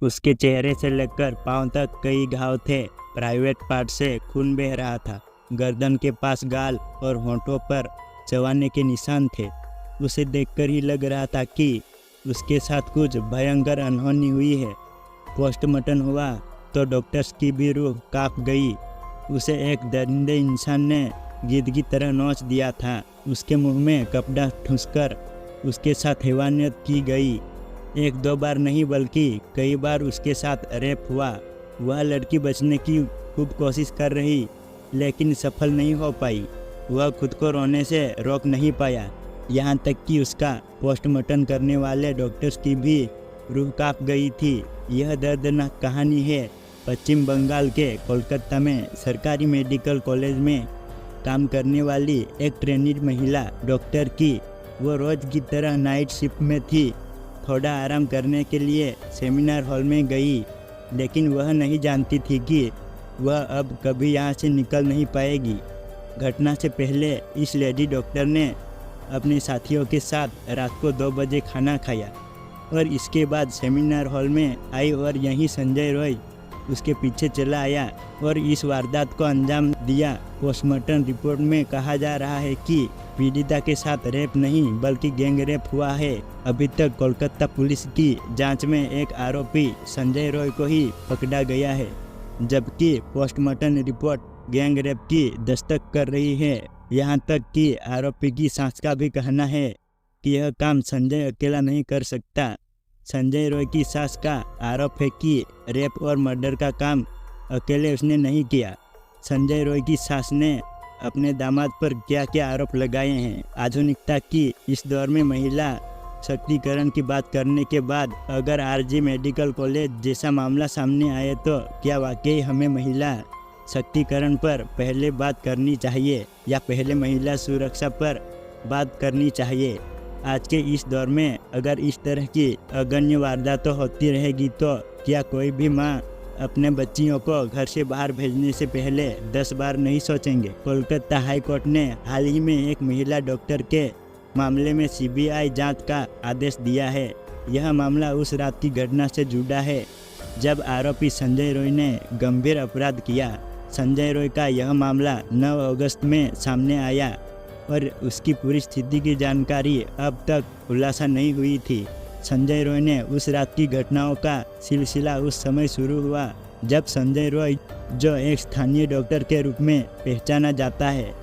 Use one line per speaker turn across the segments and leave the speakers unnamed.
उसके चेहरे से लेकर पांव तक कई घाव थे। प्राइवेट पार्ट से खून बह रहा था। गर्दन के पास गाल और होंठों पर चबाने के निशान थे। उसे देखकर ही लग रहा था कि उसके साथ कुछ भयंकर अनहोनी हुई है। पोस्टमार्टम हुआ तो डॉक्टर्स की भी रूह कांप गई। उसे एक दरिंदे इंसान ने गिद्ध की तरह नोच दिया था। उसके मुंह में कपड़ा ठूंसकर उसके साथ हैवानियत की गई। एक दो बार नहीं बल्कि कई बार उसके साथ रेप हुआ। वह लड़की बचने की खूब कोशिश कर रही लेकिन सफल नहीं हो पाई। वह खुद को रोने से रोक नहीं पाया। यहाँ तक कि उसका पोस्टमार्टम करने वाले डॉक्टर्स की भी रूह कांप गई थी। यह दर्दनाक कहानी है पश्चिम बंगाल के कोलकाता में सरकारी मेडिकल कॉलेज में काम करने वाली एक ट्रेनिड महिला डॉक्टर की। वो रोज की तरह नाइट शिफ्ट में थी। थोड़ा आराम करने के लिए सेमिनार हॉल में गई, लेकिन वह नहीं जानती थी कि वह अब कभी यहाँ से निकल नहीं पाएगी। घटना से पहले इस लेडी डॉक्टर ने अपने साथियों के साथ रात को 2 बजे खाना खाया और इसके बाद सेमिनार हॉल में आई और यहीं संजय रॉय उसके पीछे चला आया और इस वारदात को अंजाम दिया। पोस्टमार्टम रिपोर्ट में कहा जा रहा है कि पीड़िता के साथ रेप नहीं बल्कि गैंग रेप हुआ है। अभी तक कोलकाता पुलिस की जांच में एक आरोपी संजय रॉय को ही पकड़ा गया है, जबकि पोस्टमार्टम रिपोर्ट गैंग रेप की दस्तक कर रही है। यहाँ तक कि आरोपी की सास का भी कहना है कि यह काम संजय अकेला नहीं कर सकता। संजय रॉय की सास का आरोप है कि रेप और मर्डर का काम अकेले उसने नहीं किया। संजय रॉय की सास ने अपने दामाद पर क्या क्या आरोप लगाए हैं। आधुनिकता की इस दौर में महिला सशक्तिकरण की बात करने के बाद अगर आरजी मेडिकल कॉलेज जैसा मामला सामने आए तो क्या वाकई हमें महिला सशक्तिकरण पर पहले बात करनी चाहिए या पहले महिला सुरक्षा पर बात करनी चाहिए? आज के इस दौर में अगर इस तरह की अगण्य वारदातें होती रहेगी तो क्या कोई भी माँ अपने बच्चियों को घर से बाहर भेजने से पहले 10 बार नहीं सोचेंगे? कोलकाता हाई कोर्ट ने हाल ही में एक महिला डॉक्टर के मामले में सीबीआई जांच का आदेश दिया है। यह मामला उस रात की घटना से जुड़ा है जब आरोपी संजय रॉय ने गंभीर अपराध किया। संजय रॉय का यह मामला 9 अगस्त में सामने आया और उसकी पूरी स्थिति की जानकारी अब तक खुलासा नहीं हुई थी। संजय रॉय ने उस रात की घटनाओं का सिलसिला उस समय शुरू हुआ जब संजय रॉय, जो एक स्थानीय डॉक्टर के रूप में पहचाना जाता है,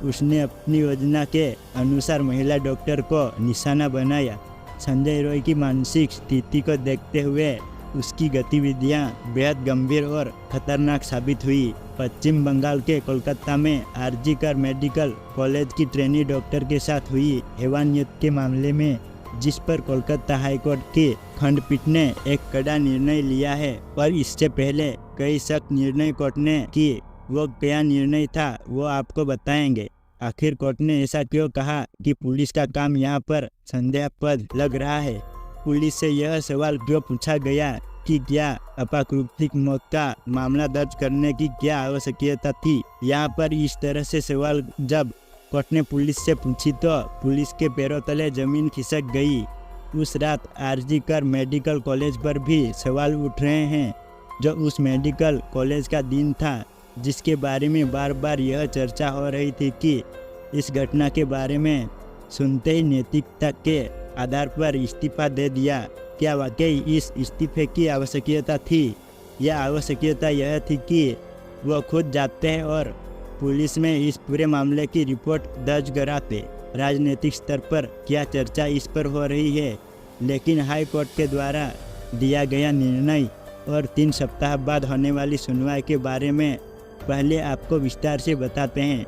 उसने अपनी योजना के अनुसार महिला डॉक्टर को निशाना बनाया। संजय रॉय की मानसिक स्थिति को देखते हुए उसकी गतिविधियां बेहद गंभीर और खतरनाक साबित हुई। पश्चिम बंगाल के कोलकाता में आरजी कर मेडिकल कॉलेज की ट्रेनी डॉक्टर के साथ हुई हैवानियत के मामले में, जिस पर कोलकाता हाईकोर्ट की खंडपीठ ने एक कड़ा निर्णय लिया है और इससे पहले कई सख्त निर्णय कोर्ट ने कि वो क्या निर्णय था वो आपको बताएंगे। आखिर कोर्ट ने ऐसा क्यों कहा कि पुलिस का काम यहाँ पर संदेहास्पद लग रहा है? पुलिस से यह सवाल क्यों पूछा गया कि क्या अपाकृतिक मौत का मामला दर्ज करने की क्या आवश्यकता थी? यहाँ पर इस तरह से सवाल जब कोर्ट ने पुलिस से पूछी तो पुलिस के पैरों तले जमीन खिसक गई। उस रात आरजी कर मेडिकल कॉलेज पर भी सवाल उठ रहे हैं, जो उस मेडिकल कॉलेज का दिन था जिसके बारे में बार बार यह चर्चा हो रही थी कि इस घटना के बारे में सुनते ही नैतिकता के आधार पर इस्तीफा दे दिया। क्या वाकई इस इस्तीफे की आवश्यकता थी या आवश्यकता यह थी कि वो खुद जाते हैं और पुलिस में इस पूरे मामले की रिपोर्ट दर्ज कराते? राजनीतिक स्तर पर क्या चर्चा इस पर हो रही है, लेकिन हाई कोर्ट के द्वारा दिया गया निर्णय और 3 सप्ताह बाद होने वाली सुनवाई के बारे में पहले आपको विस्तार से बताते हैं।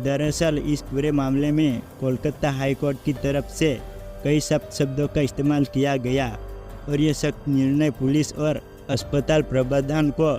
दरअसल इस पूरे मामले में कोलकाता हाई कोर्ट की तरफ से कई सख्त शब्दों का इस्तेमाल किया गया और ये सख्त निर्णय पुलिस और अस्पताल प्रबंधन को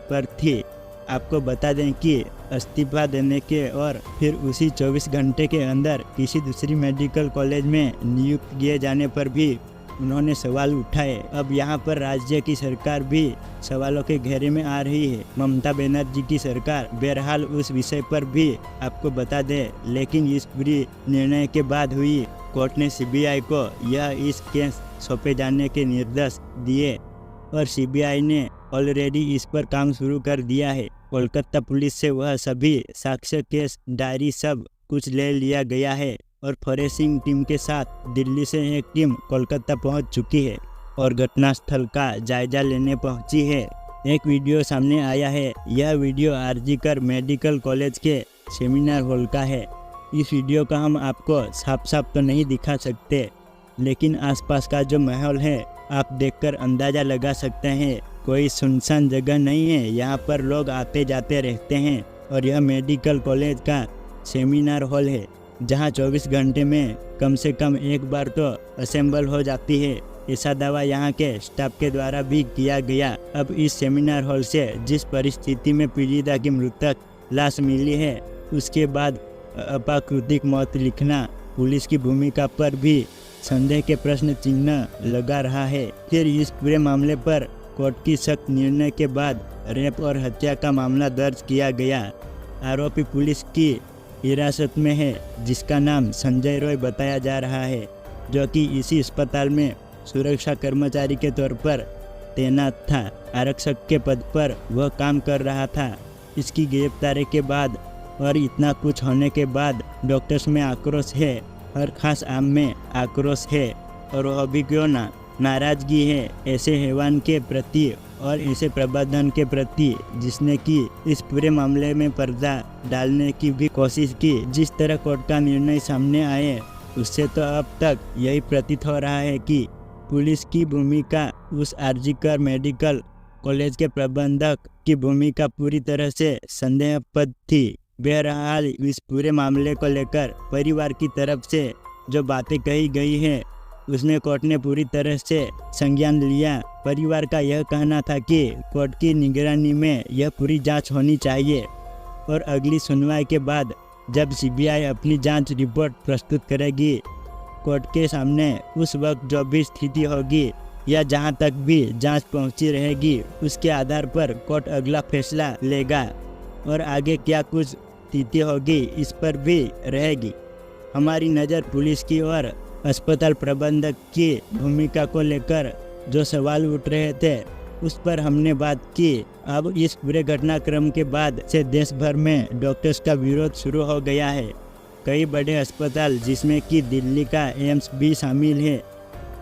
पर थी। आपको बता दें कि इस्तीफा देने के और फिर उसी 24 घंटे के अंदर किसी दूसरी मेडिकल कॉलेज में नियुक्त किए जाने पर भी उन्होंने सवाल उठाए। अब यहाँ पर राज्य की सरकार भी सवालों के घेरे में आ रही है। ममता बनर्जी की सरकार बहरहाल उस विषय पर भी आपको बता दे, लेकिन इस पूरी निर्णय के बाद हुई कोर्ट ने सीबीआई को यह इस केस सौंपे जाने के निर्देश दिए। और सीबीआई ने ऑलरेडी इस पर काम शुरू कर दिया है। कोलकाता पुलिस से वह सभी साक्ष्य, केस डायरी सब कुछ ले लिया गया है और फॉरेंसिक टीम के साथ दिल्ली से एक टीम कोलकाता पहुंच चुकी है और घटनास्थल का जायजा लेने पहुंची है। एक वीडियो सामने आया है। यह वीडियो आरजीकर मेडिकल कॉलेज के सेमिनार हॉल का है। इस वीडियो का हम आपको साफ साफ तो नहीं दिखा सकते, लेकिन आसपास का जो माहौल है आप देखकर अंदाज़ा लगा सकते हैं। कोई सुनसान जगह नहीं है, यहाँ पर लोग आते जाते रहते हैं और यह मेडिकल कॉलेज का सेमिनार हॉल है जहाँ 24 घंटे में कम से कम एक बार तो असेंबल हो जाती है। ऐसा दावा यहाँ के स्टाफ के द्वारा भी किया गया। अब इस सेमिनार हॉल से जिस परिस्थिति में पीड़िता की मृतक लाश मिली है उसके बाद अप्राकृतिक मौत लिखना पुलिस की भूमिका पर भी संदेह के प्रश्न चिन्ह लगा रहा है। फिर इस पूरे मामले पर कोर्ट की सख्त निर्णय के बाद रेप और हत्या का मामला दर्ज किया गया। आरोपी पुलिस की हिरासत में है जिसका नाम संजय रॉय बताया जा रहा है, जो कि इसी अस्पताल में सुरक्षा कर्मचारी के तौर पर तैनात था। आरक्षक के पद पर वह काम कर रहा था। इसकी गिरफ्तारी के बाद और इतना कुछ होने के बाद डॉक्टर्स में आक्रोश है, हर खास आम में आक्रोश है और वह भी क्यों ना नाराज़गी है ऐसे हैवान के प्रति और ऐसे प्रबंधन के प्रति जिसने कि इस पूरे मामले में पर्दा डालने की भी कोशिश की। जिस तरह कोर्ट का निर्णय सामने आए उससे तो अब तक यही प्रतीत हो रहा है कि पुलिस की भूमिका उस आरजीकर मेडिकल कॉलेज के प्रबंधक की भूमिका पूरी तरह से संदेहास्पद थी। बहरहाल इस पूरे मामले को लेकर परिवार की तरफ से जो बातें कही गई हैं उसमें कोर्ट ने पूरी तरह से संज्ञान लिया। परिवार का यह कहना था कि कोर्ट की निगरानी में यह पूरी जांच होनी चाहिए और अगली सुनवाई के बाद जब सीबीआई अपनी जांच रिपोर्ट प्रस्तुत करेगी कोर्ट के सामने, उस वक्त जो भी स्थिति होगी या जहां तक भी जांच पहुंची रहेगी उसके आधार पर कोर्ट अगला फैसला लेगा और आगे क्या कुछ स्थिति होगी इस पर भी रहेगी। हमारी नज़र पुलिस की और अस्पताल प्रबंधक की भूमिका को लेकर जो सवाल उठ रहे थे उस पर हमने बात की। अब इस पूरे घटनाक्रम के बाद से देश भर में डॉक्टर्स का विरोध शुरू हो गया है। कई बड़े अस्पताल जिसमें कि दिल्ली का एम्स भी शामिल है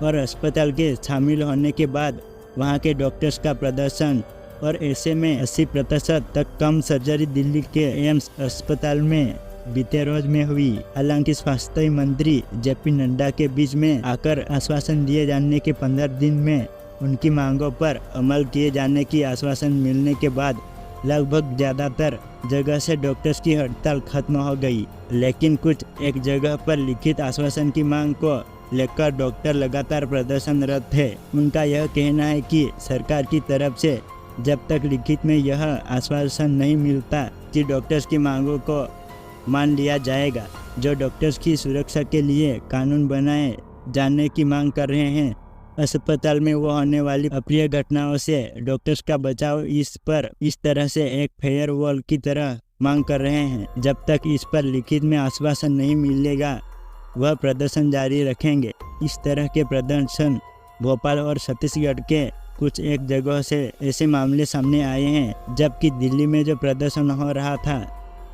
और अस्पताल के शामिल होने के बाद वहां के डॉक्टर्स का प्रदर्शन और ऐसे में 80% तक कम सर्जरी दिल्ली के एम्स अस्पताल में बीते रोज में हुई। हालांकि स्वास्थ्य मंत्री जेपी नड्डा के बीच में आकर आश्वासन दिए जाने के 15 दिन में उनकी मांगों पर अमल किए जाने की आश्वासन मिलने के बाद लगभग ज़्यादातर जगह से डॉक्टर्स की हड़ताल खत्म हो गई। लेकिन कुछ एक जगह पर लिखित आश्वासन की मांग को लेकर डॉक्टर लगातार प्रदर्शनरत है। उनका यह कहना है कि सरकार की तरफ से जब तक लिखित में यह आश्वासन नहीं मिलता कि डॉक्टर्स की मांगों को मान लिया जाएगा। जो डॉक्टर्स की सुरक्षा के लिए कानून बनाए जाने की मांग कर रहे हैं। अस्पताल में वो होने वाली अप्रिय घटनाओं से डॉक्टर्स का बचाव, इस पर इस तरह से एक फेयर वॉल की तरह मांग कर रहे हैं। जब तक इस पर लिखित में आश्वासन नहीं मिलेगा वह प्रदर्शन जारी रखेंगे। इस तरह के प्रदर्शन भोपाल और छत्तीसगढ़ के कुछ एक जगहों से ऐसे मामले सामने आए हैं। जबकि दिल्ली में जो प्रदर्शन हो रहा था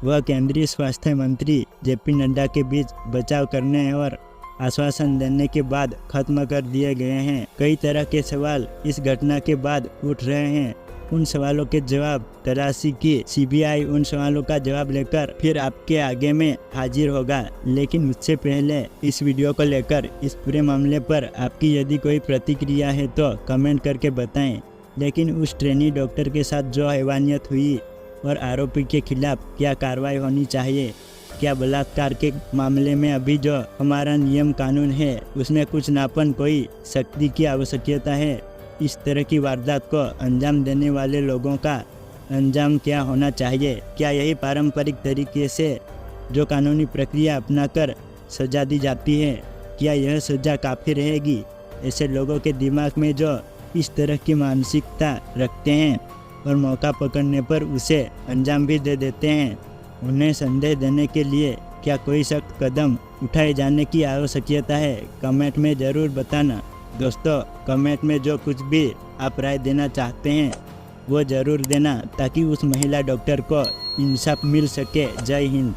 वह केंद्रीय स्वास्थ्य मंत्री जेपी नड्डा के बीच बचाव करने और आश्वासन देने के बाद खत्म कर दिए गए हैं। कई तरह के सवाल इस घटना के बाद उठ रहे हैं। उन सवालों के जवाब तलाशी की सीबीआई उन सवालों का जवाब लेकर फिर आपके आगे में हाजिर होगा। लेकिन उससे पहले इस वीडियो को लेकर इस पूरे मामले पर आपकी यदि कोई प्रतिक्रिया है तो कमेंट करके बताएं। लेकिन उस ट्रेनी डॉक्टर के साथ जो हैवानियत हुई और आरोपी के खिलाफ क्या कार्रवाई होनी चाहिए, क्या बलात्कार के मामले में अभी जो हमारा नियम कानून है उसमें कुछ नापन, कोई सख्ती की आवश्यकता है। इस तरह की वारदात को अंजाम देने वाले लोगों का अंजाम क्या होना चाहिए। क्या यही पारंपरिक तरीके से जो कानूनी प्रक्रिया अपनाकर सजा दी जाती है, क्या यह सजा काफ़ी रहेगी। ऐसे लोगों के दिमाग में जो इस तरह की मानसिकता रखते हैं और मौका पकड़ने पर उसे अंजाम भी दे देते हैं, उन्हें संदेह देने के लिए क्या कोई सख्त कदम उठाए जाने की आवश्यकता है, कमेंट में ज़रूर बताना। दोस्तों कमेंट में जो कुछ भी आप राय देना चाहते हैं वो ज़रूर देना, ताकि उस महिला डॉक्टर को इंसाफ मिल सके। जय हिंद।